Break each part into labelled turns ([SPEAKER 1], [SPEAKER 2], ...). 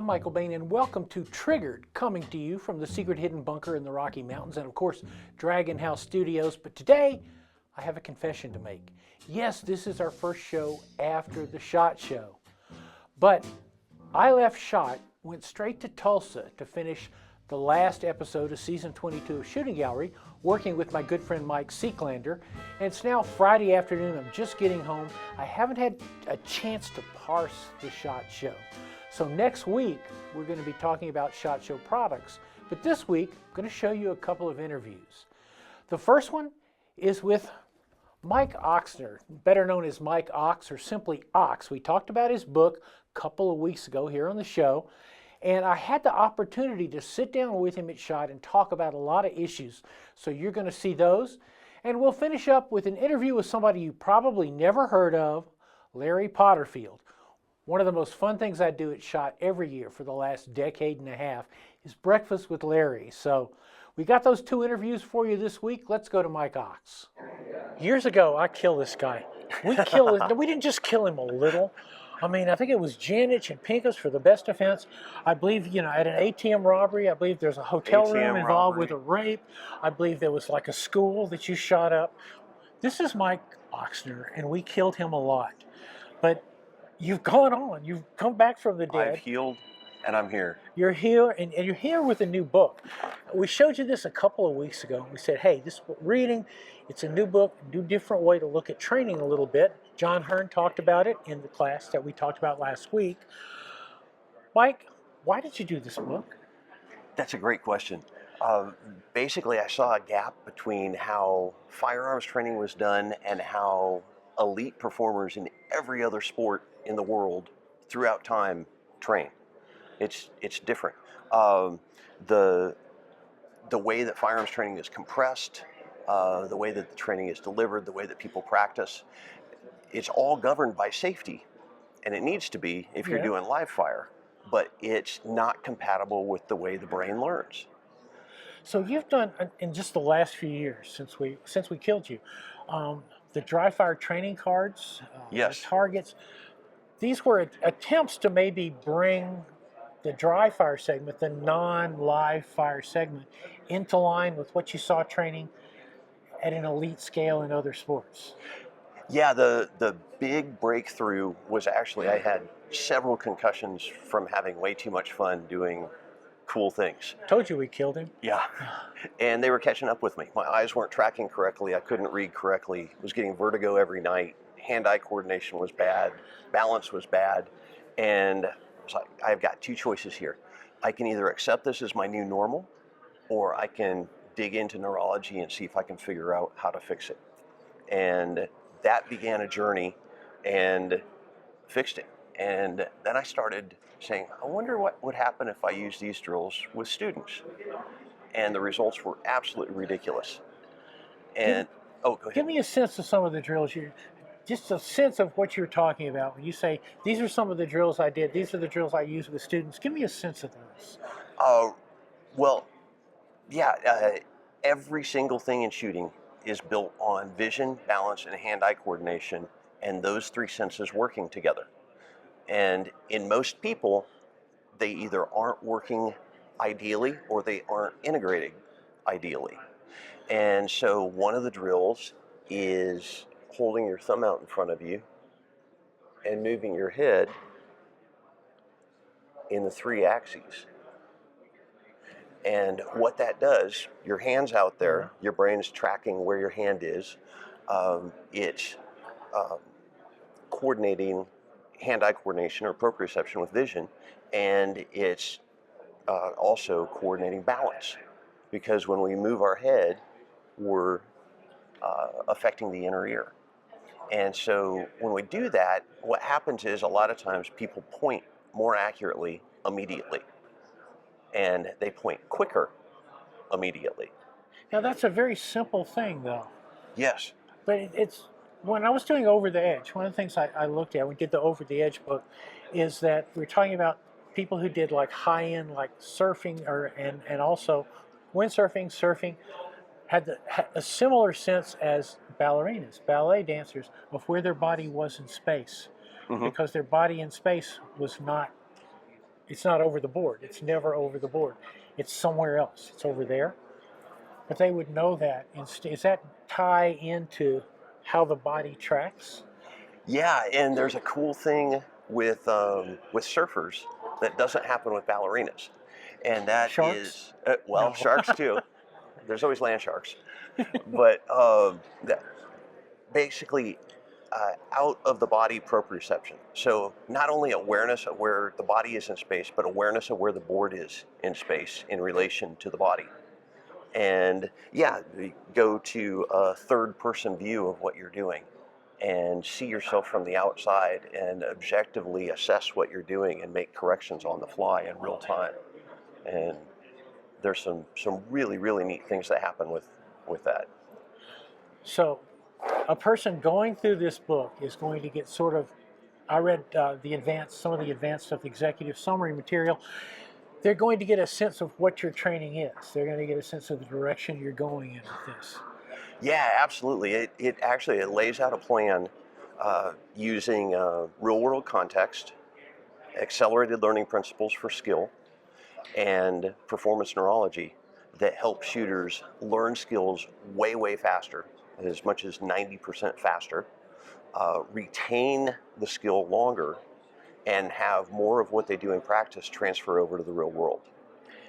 [SPEAKER 1] I'm Michael Bain, and welcome to Triggered, coming to you from the secret hidden bunker in the Rocky Mountains and, of course, Dragon House Studios. But today, I have a confession to make. Yes, this is our first show after the SHOT Show. But I left SHOT, went straight to Tulsa to finish the last episode of Season 22 of Shooting Gallery, working with my good friend Mike Oxner. And it's now Friday afternoon. I'm just getting home. I haven't had a chance to parse the SHOT Show. So next week, we're going to be talking about SHOT Show products. But this week, I'm going to show you a couple of interviews. The first one is with Mike Oxner, better known as Mike Ox or simply Ox. We talked about his book a couple of weeks ago here on the show. And I had the opportunity to sit down with him at SHOT and talk about a lot of issues. So you're going to see those. And we'll finish up with an interview with somebody you probably never heard of, Larry Potterfield. One of the most fun things I do at SHOT every year for the last decade and a half is Breakfast with Larry. So we got those two interviews for you this week. Let's go to Mike Ox. Years ago, I killed this guy. We didn't just kill him a little. I mean, I think it was Janich and Pincus for the best defense. I believe, at an ATM robbery, I believe there's a hotel room involved with a rape. I believe there was like a school that you shot up. This is Mike Oxner, and we killed him a lot. But you've gone on. You've come back from the dead.
[SPEAKER 2] I've healed, and I'm here.
[SPEAKER 1] You're here, and you're here with a new book. We showed you this a couple of weeks ago. We said, hey, this reading, it's a new book, a new different way to look at training a little bit. John Hearn talked about it in the class that we talked about last week. Mike, why did you do this book?
[SPEAKER 2] That's a great question. Basically, I saw a gap between how firearms training was done and how elite performers in every other sport in the world throughout time train. It's different. The way that firearms training is compressed, the way that the training is delivered, the way that people practice, it's all governed by safety, and it needs to be if you're doing live fire, but it's not compatible with the way the brain learns.
[SPEAKER 1] So you've done, in just the last few years since we killed you, the dry fire training cards,
[SPEAKER 2] Yes.
[SPEAKER 1] the targets. These were attempts to maybe bring the dry fire segment, the non-live fire segment, into line with what you saw training at an elite scale in other sports.
[SPEAKER 2] Yeah, the big breakthrough was actually I had several concussions from having way too much fun doing cool things.
[SPEAKER 1] Told you we killed him.
[SPEAKER 2] Yeah, and they were catching up with me. My eyes weren't tracking correctly. I couldn't read correctly. I was getting vertigo every night. Hand-eye coordination was bad. Balance was bad. And I was like, I've got two choices here. I can either accept this as my new normal, or I can dig into neurology and see if I can figure out how to fix it. And that began a journey and fixed it. And then I started saying, I wonder what would happen if I used these drills with students. And the results were absolutely ridiculous. And, go ahead.
[SPEAKER 1] Give me a sense of some of the drills just a sense of what you're talking about. When you say, these are some of the drills I did, these are the drills I use with students, give me a sense of those.
[SPEAKER 2] Every single thing in shooting is built on vision, balance, and hand-eye coordination, and those three senses working together. And in most people, they either aren't working ideally or they aren't integrating ideally. And so one of the drills is holding your thumb out in front of you and moving your head in the three axes. And what that does, your hand's out there, your brain's tracking where your hand is. It's coordinating hand-eye coordination or proprioception with vision, and it's also coordinating balance. Because when we move our head, we're affecting the inner ear. And so when we do that, what happens is a lot of times people point more accurately immediately. And they point quicker immediately.
[SPEAKER 1] Now that's a very simple thing though.
[SPEAKER 2] Yes.
[SPEAKER 1] But it's, when I was doing Over the Edge, one of the things I looked at, we did the Over the Edge book, is that we're talking about people who did like high-end like surfing and also windsurfing, surfing, had a similar sense as ballerinas, ballet dancers, of where their body was in space. Because their body in space was not It's not over the board. It's never over the board. It's somewhere else. It's over there. But they would know that. Does that tie into how the body tracks?
[SPEAKER 2] Yeah, and there's a cool thing with surfers that doesn't happen with ballerinas, and that
[SPEAKER 1] Sharks?
[SPEAKER 2] is well,
[SPEAKER 1] No.
[SPEAKER 2] sharks too. There's always land sharks, but that basically out of the body proprioception. So not only awareness of where the body is in space, but awareness of where the board is in space in relation to the body. And yeah, you go to a third-person view of what you're doing and see yourself from the outside and objectively assess what you're doing and make corrections on the fly in real time. And there's some really, really neat things that happen with that.
[SPEAKER 1] So a person going through this book is going to get sort of, I read some of the advanced stuff, executive summary material. They're going to get a sense of what your training is. They're going to get a sense of the direction you're going in with this.
[SPEAKER 2] Yeah, absolutely. It actually lays out a plan using real world context, accelerated learning principles for skill, and performance neurology that help shooters learn skills way, way faster, as much as 90% faster, retain the skill longer, and have more of what they do in practice transfer over to the real world.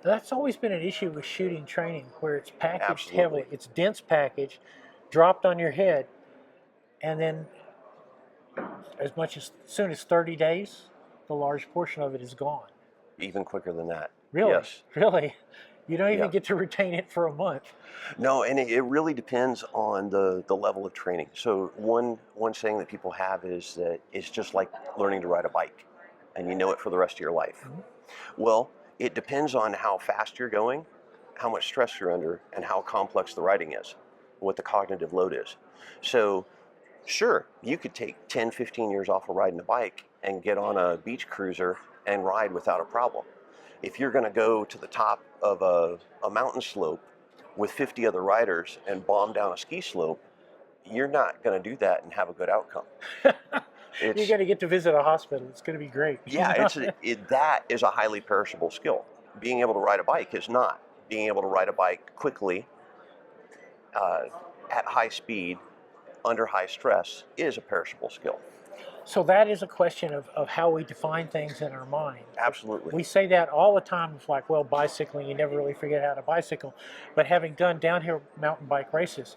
[SPEAKER 1] That's always been an issue with shooting training, where it's packaged
[SPEAKER 2] Absolutely.
[SPEAKER 1] heavily. It's dense package, dropped on your head, and then as soon as 30 days, the large portion of it is gone.
[SPEAKER 2] Even quicker than that.
[SPEAKER 1] Really?
[SPEAKER 2] Yes.
[SPEAKER 1] Really? You don't even
[SPEAKER 2] Yeah.
[SPEAKER 1] get to retain it for a month.
[SPEAKER 2] No, and it really depends on the level of training. So one saying that people have is that it's just like learning to ride a bike, and you know it for the rest of your life.
[SPEAKER 1] Mm-hmm.
[SPEAKER 2] Well, it depends on how fast you're going, how much stress you're under, and how complex the riding is, what the cognitive load is. So sure, you could take 10, 15 years off of riding a bike and get on a beach cruiser and ride without a problem. If you're going to go to the top of a mountain slope with 50 other riders and bomb down a ski slope, you're not going to do that and have a good outcome.
[SPEAKER 1] You're going to get to visit a hospital. It's going to be great.
[SPEAKER 2] Yeah, that is a highly perishable skill. Being able to ride a bike is not. Being able to ride a bike quickly, at high speed, under high stress is a perishable skill.
[SPEAKER 1] So that is a question of how we define things in our mind.
[SPEAKER 2] Absolutely.
[SPEAKER 1] We say that all the time. It's like, well, bicycling, you never really forget how to bicycle. But having done downhill mountain bike races,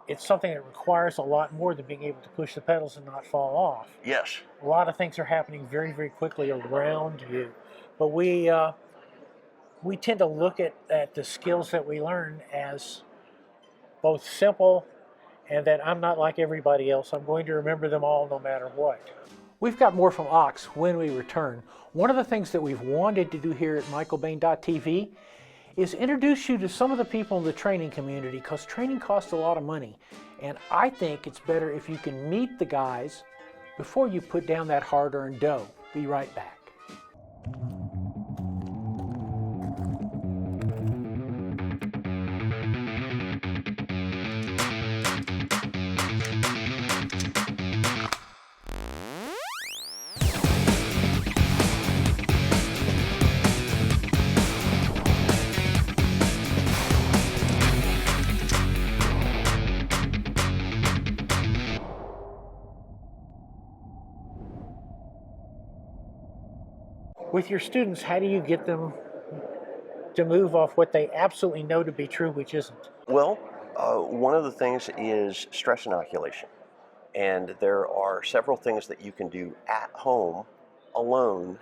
[SPEAKER 1] it's something that requires a lot more than being able to push the pedals and not fall off.
[SPEAKER 2] Yes.
[SPEAKER 1] A lot of things are happening very, very quickly around you. But we tend to look at the skills that we learn as both simple and that I'm not like everybody else. I'm going to remember them all no matter what. We've got more from Ox when we return. One of the things that we've wanted to do here at michaelbain.tv is introduce you to some of the people in the training community, because training costs a lot of money. And I think it's better if you can meet the guys before you put down that hard-earned dough. Be right back. With your students, how do you get them to move off what they absolutely know to be true, which isn't?
[SPEAKER 2] Well, one of the things is stress inoculation. And there are several things that you can do at home alone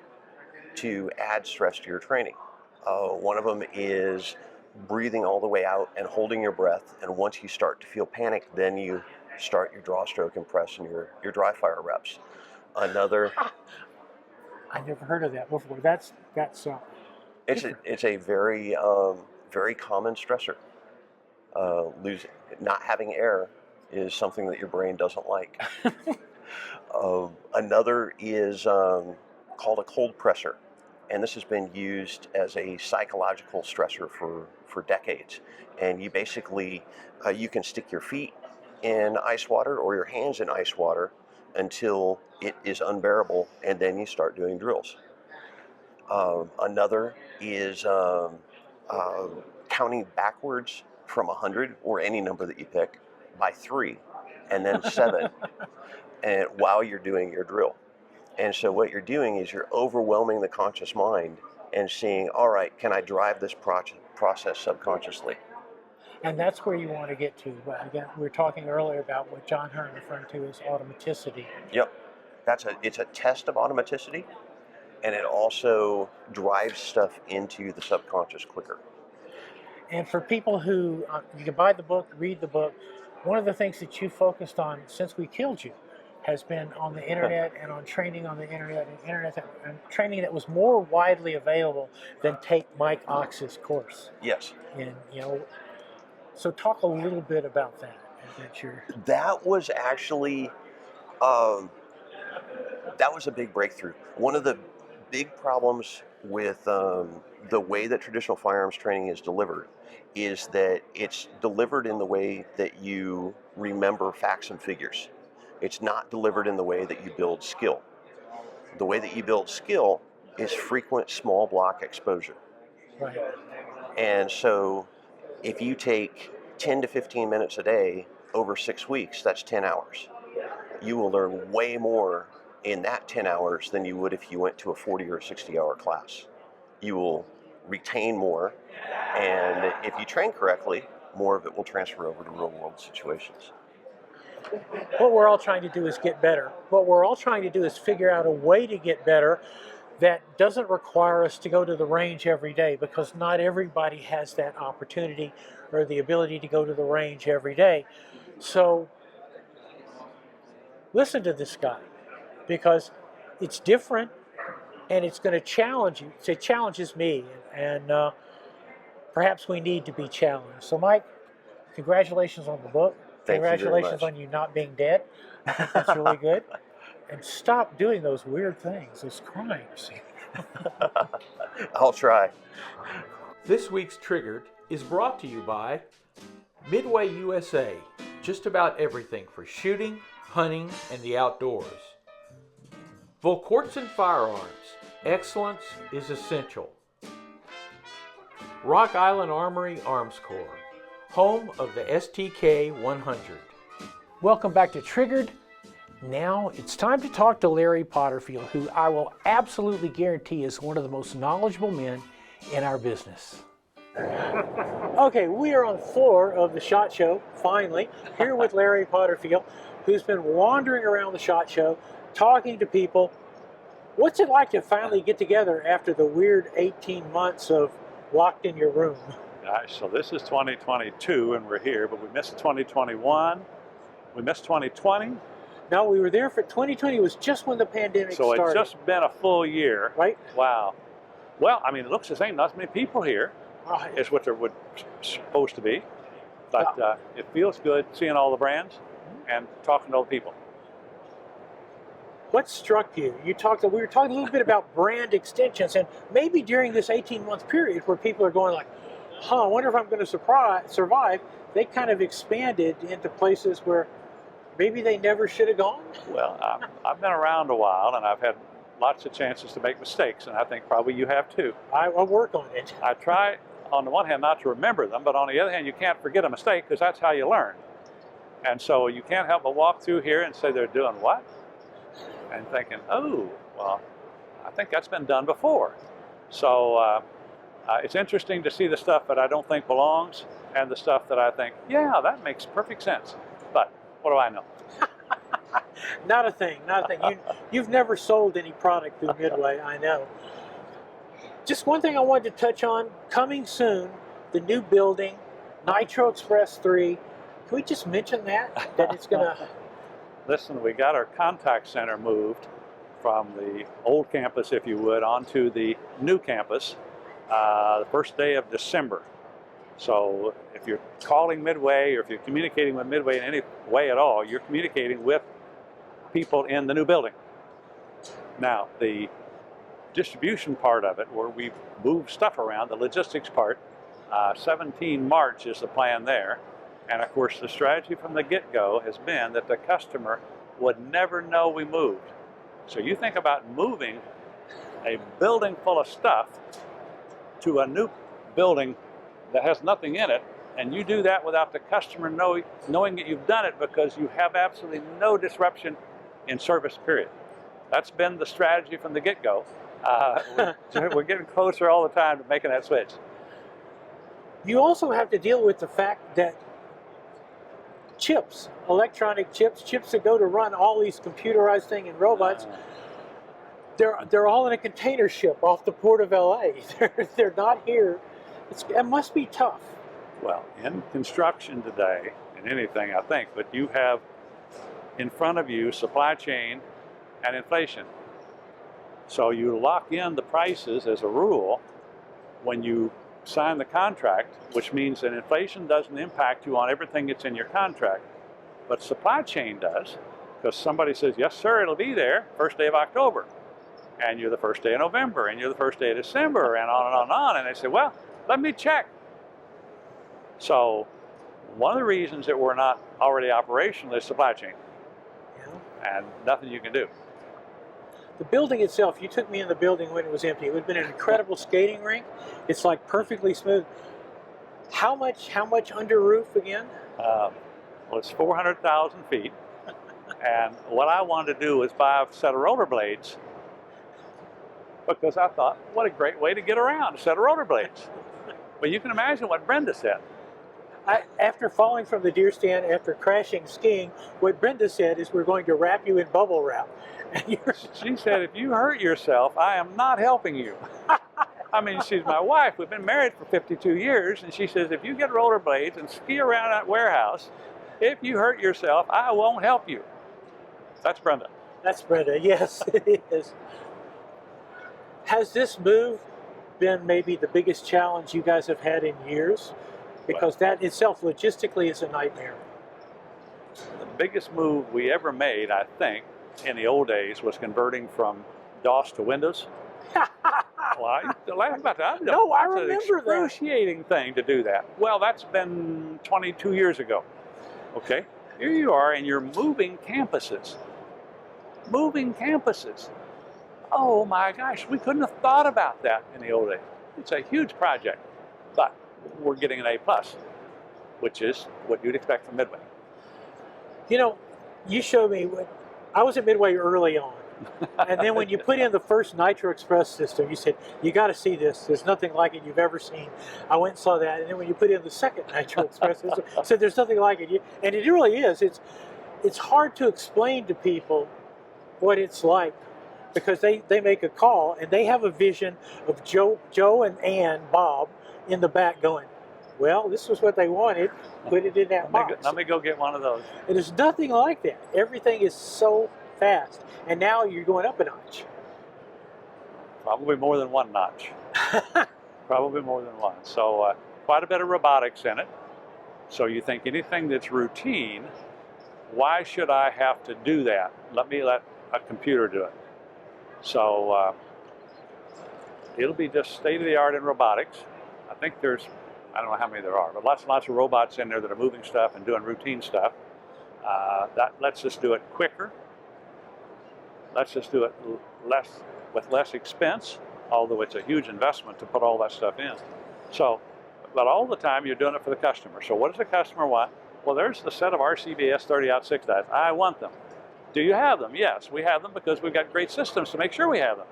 [SPEAKER 2] to add stress to your training. One of them is breathing all the way out and holding your breath. And once you start to feel panic, then you start your draw, stroke, and press and your dry fire reps. Another...
[SPEAKER 1] I never heard of that before. That's
[SPEAKER 2] It's a very very common stressor. Not having air is something that your brain doesn't like. Another is called a cold pressor, and this has been used as a psychological stressor for decades. And you basically you can stick your feet in ice water or your hands in ice water until it is unbearable, and then you start doing drills. Another is counting backwards from 100 or any number that you pick by 3 and then 7 and while you're doing your drill. And so what you're doing is you're overwhelming the conscious mind and seeing, all right, can I drive this process subconsciously?
[SPEAKER 1] And that's where you want to get to. But again, we were talking earlier about what John Hearn referred to as automaticity.
[SPEAKER 2] Yep. It's a test of automaticity, and it also drives stuff into the subconscious quicker.
[SPEAKER 1] And for people who, you can buy the book, read the book, one of the things that you focused on since we killed you has been on the internet and on training on the internet and training that was more widely available than take Mike Oxner's course.
[SPEAKER 2] Yes.
[SPEAKER 1] And, so talk a little bit about that.
[SPEAKER 2] That was actually, that was a big breakthrough. One of the big problems with the way that traditional firearms training is delivered is that it's delivered in the way that you remember facts and figures. It's not delivered in the way that you build skill. The way that you build skill is frequent small block exposure.
[SPEAKER 1] Right.
[SPEAKER 2] And so if you take 10 to 15 minutes a day over 6 weeks, that's 10 hours. You will learn way more in that 10 hours than you would if you went to a 40 or a 60-hour class. You will retain more, and if you train correctly, more of it will transfer over to real-world situations.
[SPEAKER 1] What we're all trying to do is get better. What we're all trying to do is figure out a way to get better that doesn't require us to go to the range every day, because not everybody has that opportunity or the ability to go to the range every day. So listen to this guy, because it's different and it's going to challenge you. It challenges me, and perhaps we need to be challenged. So Mike, congratulations on the book.
[SPEAKER 2] Thank
[SPEAKER 1] Congratulations
[SPEAKER 2] you very
[SPEAKER 1] on you not being dead. I think that's really good. And stop doing those weird things, those crimes.
[SPEAKER 2] I'll try.
[SPEAKER 3] This week's Triggered is brought to you by MidwayUSA. Just about everything for shooting, hunting, and the outdoors. Volquartsen Firearms. Excellence is essential. Rock Island Armory Arms Corps, home of the STK 100.
[SPEAKER 1] Welcome back to Triggered. Now it's time to talk to Larry Potterfield, who I will absolutely guarantee is one of the most knowledgeable men in our business. Okay, we are on the floor of the SHOT Show, finally, here with Larry Potterfield, who's been wandering around the SHOT Show, talking to people. What's it like to finally get together after the weird 18 months of locked in your room?
[SPEAKER 4] Gosh, so this is 2022 and we're here, but we missed 2021, we missed 2020.
[SPEAKER 1] No, we were there for 2020. Was just when the pandemic started.
[SPEAKER 4] So it's just been a full year.
[SPEAKER 1] Right?
[SPEAKER 4] Wow. Well, I mean, it looks as ain't not as many people here.
[SPEAKER 1] Right.
[SPEAKER 4] Is what there would supposed to be. But it feels good seeing all the brands and talking to all the people.
[SPEAKER 1] What struck you? We were talking a little bit about brand extensions, and maybe during this 18-month period where people are going like, I wonder if I'm going to survive, they kind of expanded into places where maybe they never should have gone?
[SPEAKER 4] Well, I've been around a while, and I've had lots of chances to make mistakes, and I think probably you have too.
[SPEAKER 1] I'll work on it.
[SPEAKER 4] I try, on the one hand, not to remember them, but on the other hand, you can't forget a mistake because that's how you learn. And so you can't help but walk through here and say they're doing what? And thinking, oh, well, I think that's been done before. So it's interesting to see the stuff that I don't think belongs and the stuff that I think, yeah, that makes perfect sense. But what do I know?
[SPEAKER 1] Not a thing, not a thing. You've never sold any product through Midway, I know. Just one thing I wanted to touch on, coming soon, the new building, Nitro Express 3. Can we just mention that it's going to...
[SPEAKER 4] Listen, we got our contact center moved from the old campus, if you would, onto the new campus the first day of December. So if you're calling Midway or if you're communicating with Midway in any way at all, you're communicating with people in the new building. Now, the distribution part of it, where we move stuff around, the logistics part, 17 March is the plan there. And of course, the strategy from the get-go has been that the customer would never know we moved. So you think about moving a building full of stuff to a new building that has nothing in it, and you do that without the customer knowing that you've done it, because you have absolutely no disruption in service, period. That's been the strategy from the get-go. We're getting closer all the time to making that switch.
[SPEAKER 1] You also have to deal with the fact that chips, electronic chips that go to run all these computerized things and robots, they're all in a container ship off the port of LA. They're not here. It must be tough.
[SPEAKER 4] Well, in construction today, in anything, I think, but you have in front of you supply chain and inflation. So you lock in the prices as a rule when you sign the contract, which means that inflation doesn't impact you on everything that's in your contract, but supply chain does, because somebody says, yes, sir, it'll be there first day of October, and you're the first day of November, and you're the first day of December, and on and on and on, and they say, well, let me check. So one of the reasons that we're not already operational is supply chain, and nothing you can do.
[SPEAKER 1] The building itself, you took me in the building when it was empty. It would have been an incredible skating rink. It's like perfectly smooth. How much under roof again?
[SPEAKER 4] Well, it's 400,000 feet. And what I wanted to do was buy a set of rollerblades, because I thought, what a great way to get around, a set of rollerblades. Well, you can imagine what Brenda said.
[SPEAKER 1] After falling from the deer stand, after crashing skiing, what Brenda said is, we're going to wrap you in bubble wrap.
[SPEAKER 4] She said, if you hurt yourself, I am not helping you. I mean, she's my wife. We've been married for 52 years, and she says, if you get rollerblades and ski around that warehouse, if you hurt yourself, I won't help you. That's Brenda.
[SPEAKER 1] That's Brenda, yes, it is. Has this move been maybe the biggest challenge you guys have had in years? Because that itself logistically is a nightmare.
[SPEAKER 4] The biggest move we ever made, I think, in the old days was converting from DOS to Windows. Well, I used to laugh about that.
[SPEAKER 1] No, I
[SPEAKER 4] It's
[SPEAKER 1] remember
[SPEAKER 4] an excruciating thing to do that. Well, that's been 22 years ago. Okay, here you are, and you're moving campuses. Moving campuses. Oh my gosh, we couldn't have thought about that in the old days. It's a huge project, but we're getting an A+, which is what you'd expect from Midway.
[SPEAKER 1] You know, you showed me, I was at Midway early on, and then when you put in the first Nitro Express system, you said, you got to see this. There's nothing like it you've ever seen. I went and saw that, and then when you put in the second Nitro Express system, I said, there's nothing like it. And it really is. It's hard to explain to people what it's like, because they make a call, and they have a vision of Joe and Ann, Bob, in the back going, well, this was what they wanted, put it in that box.
[SPEAKER 4] Let me go get one of those.
[SPEAKER 1] And there's nothing like that. Everything is so fast. And now you're going up a notch.
[SPEAKER 4] Probably more than one notch. Probably more than one. So quite a bit of robotics in it. So you think anything that's routine, why should I have to do that? Let me let a computer do it. So it'll be just state-of-the-art in robotics. I think there's, I don't know how many there are, but lots and lots of robots in there that are moving stuff and doing routine stuff. That lets us do it quicker. Let's just do it with less expense, although it's a huge investment to put all that stuff in. So, but all the time you're doing it for the customer. So what does the customer want? Well, there's the set of RCBS 30-06 dies. I want them. Do you have them? Yes, we have them, because we've got great systems to make sure we have them.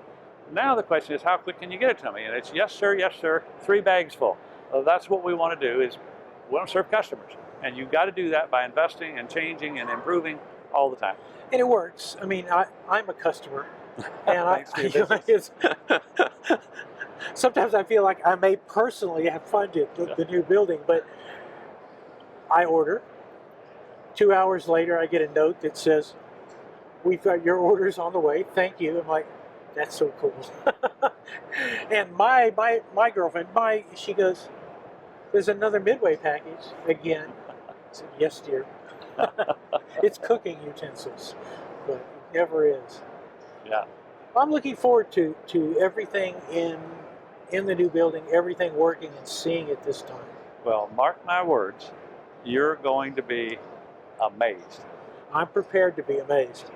[SPEAKER 4] Now the question is, how quick can you get it to me? And it's yes, sir, 3 bags full. That's what we want to do, is we want to serve customers. And you've got to do that by investing and changing and improving all the time.
[SPEAKER 1] And it works. I mean, I'm a customer. And sometimes I feel like I may personally have funded the new building, but I order. 2 hours later, I get a note that says, we've got your orders on the way. Thank you. I'm like, that's so cool. And my girlfriend, she goes, there's another Midway package again. I said, yes, dear. It's cooking utensils, but it never is.
[SPEAKER 4] Yeah.
[SPEAKER 1] I'm looking forward to everything in the new building, everything working and seeing it this time.
[SPEAKER 4] Well, mark my words, you're going to be amazed.
[SPEAKER 1] I'm prepared to be amazed.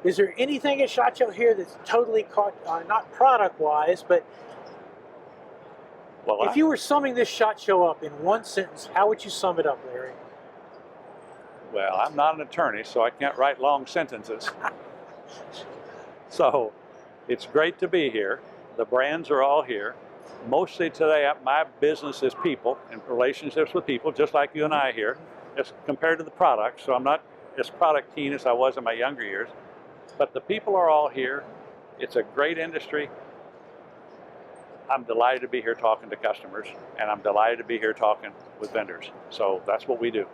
[SPEAKER 1] Is there anything at SHOT Show here that's totally caught, not product-wise, but
[SPEAKER 4] Well,
[SPEAKER 1] if you were summing this SHOT Show up in one sentence, how would you sum it up, Larry?
[SPEAKER 4] well, I'm not an attorney, so I can't write long sentences. So it's great to be here. The brands are all here. Mostly today, my business is people and relationships with people, just like you and I here, as compared to the product. So I'm not as product keen as I was in my younger years. But the people are all here. It's a great industry. I'm delighted to be here talking to customers, and I'm delighted to be here talking with vendors. So that's what we do.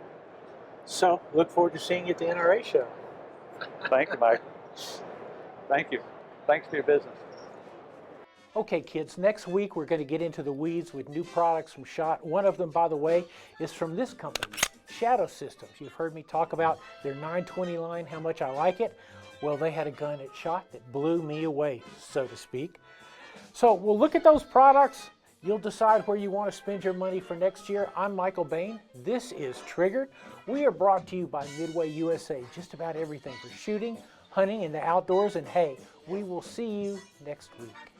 [SPEAKER 1] So, look forward to seeing you at the NRA show.
[SPEAKER 4] Thank you, Mike. Thank you. Thanks for your business.
[SPEAKER 1] Okay, kids, next week we're going to get into the weeds with new products from SHOT. One of them, by the way, is from this company, Shadow Systems. You've heard me talk about their 920 line, how much I like it. Well, they had a gun at SHOT that blew me away, so to speak. So we'll look at those products. You'll decide where you want to spend your money for next year. I'm Michael Bain. This is Triggered. We are brought to you by Midway USA. Just about everything for shooting, hunting, and the outdoors. And hey, we will see you next week.